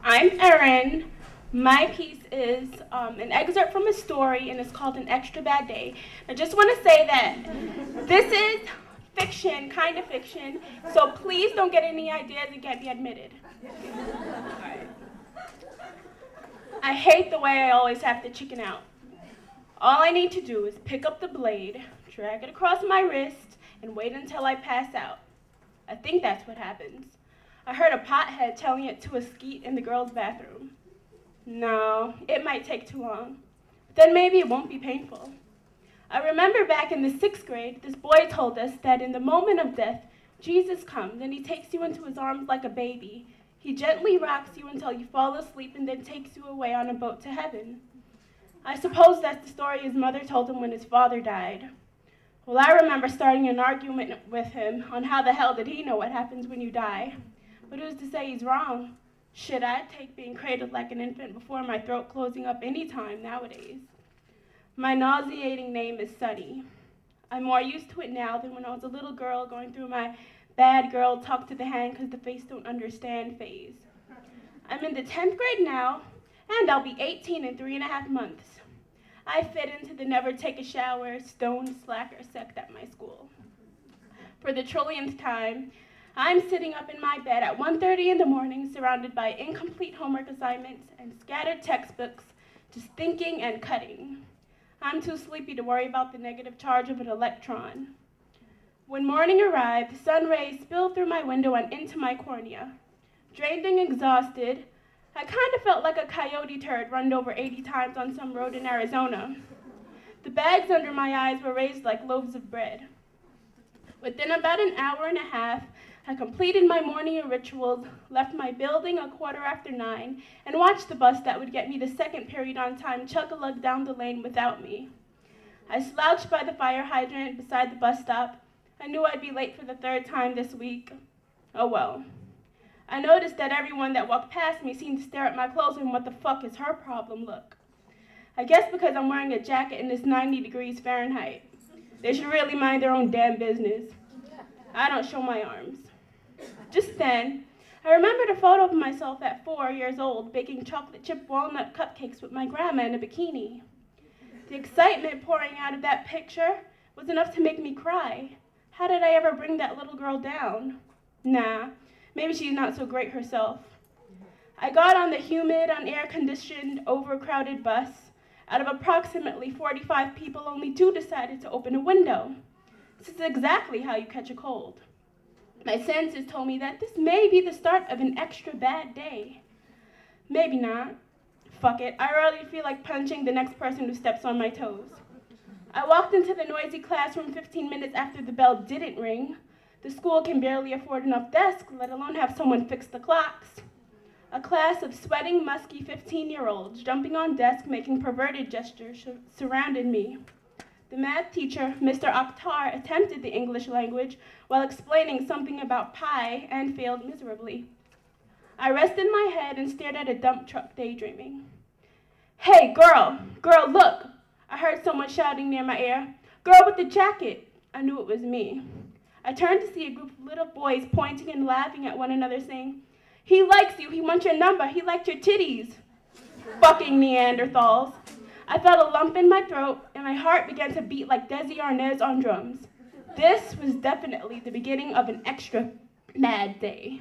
I'm Erin. My piece is an excerpt from a story, and it's called An Extra Bad Day. I just want to say that this is fiction, kind of fiction, so please don't get any ideas and get me admitted. Right. I hate the way I always have to chicken out. All I need to do is pick up the blade, drag it across my wrist, and wait until I pass out. I think that's what happens. I heard a pothead telling it to a skeet in the girls' bathroom. No, it might take too long. But then maybe it won't be painful. I remember back in the 6th grade, this boy told us that in the moment of death, Jesus comes and he takes you into his arms like a baby. He gently rocks you until you fall asleep and then takes you away on a boat to heaven. I suppose that's the story his mother told him when his father died. Well, I remember starting an argument with him on how the hell did he know what happens when you die. But who's to say he's wrong? Shit, I'd take being cradled like an infant before my throat closing up any time nowadays. My nauseating name is Sunny. I'm more used to it now than when I was a little girl going through my bad girl talk to the hand because the face don't understand phase. I'm in the 10th grade now, and I'll be 18 in 3.5 months. I fit into the never take a shower, stone slacker sect at my school. For the trillionth time, I'm sitting up in my bed at 1:30 in the morning, surrounded by incomplete homework assignments and scattered textbooks, just thinking and cutting. I'm too sleepy to worry about the negative charge of an electron. When morning arrived, the sun rays spilled through my window and into my cornea. Drained and exhausted, I kind of felt like a coyote turd run over 80 times on some road in Arizona. The bags under my eyes were raised like loaves of bread. Within about an hour and a half, I completed my morning rituals, left my building 9:15, and watched the bus that would get me to second period on time chug-a-lug down the lane without me. I slouched by the fire hydrant beside the bus stop. I knew I'd be late for the 3rd time this week. Oh well. I noticed that everyone that walked past me seemed to stare at my clothes and what the fuck is her problem look. I guess because I'm wearing a jacket and it's 90 degrees Fahrenheit. They should really mind their own damn business. I don't show my arms. Just then, I remembered a photo of myself at 4 years old baking chocolate chip walnut cupcakes with my grandma in a bikini. The excitement pouring out of that picture was enough to make me cry. How did I ever bring that little girl down? Nah, maybe she's not so great herself. I got on the humid, unair-conditioned, overcrowded bus. Out of approximately 45 people, only 2 decided to open a window. This is exactly how you catch a cold. My senses told me that this may be the start of an extra bad day. Maybe not. Fuck it, I already feel like punching the next person who steps on my toes. I walked into the noisy classroom 15 minutes after the bell didn't ring. The school can barely afford enough desks, let alone have someone fix the clocks. A class of sweating, musky 15-year-olds jumping on desks, making perverted gestures surrounded me. The math teacher, Mr. Akhtar, attempted the English language while explaining something about pi and failed miserably. I rested my head and stared at a dump truck daydreaming. Hey, girl, look! I heard someone shouting near my ear. Girl with the jacket! I knew it was me. I turned to see a group of little boys pointing and laughing at one another saying, he likes you, he wants your number, he liked your titties. Fucking Neanderthals. I felt a lump in my throat, and my heart began to beat like Desi Arnaz on drums. This was definitely the beginning of an extra mad day.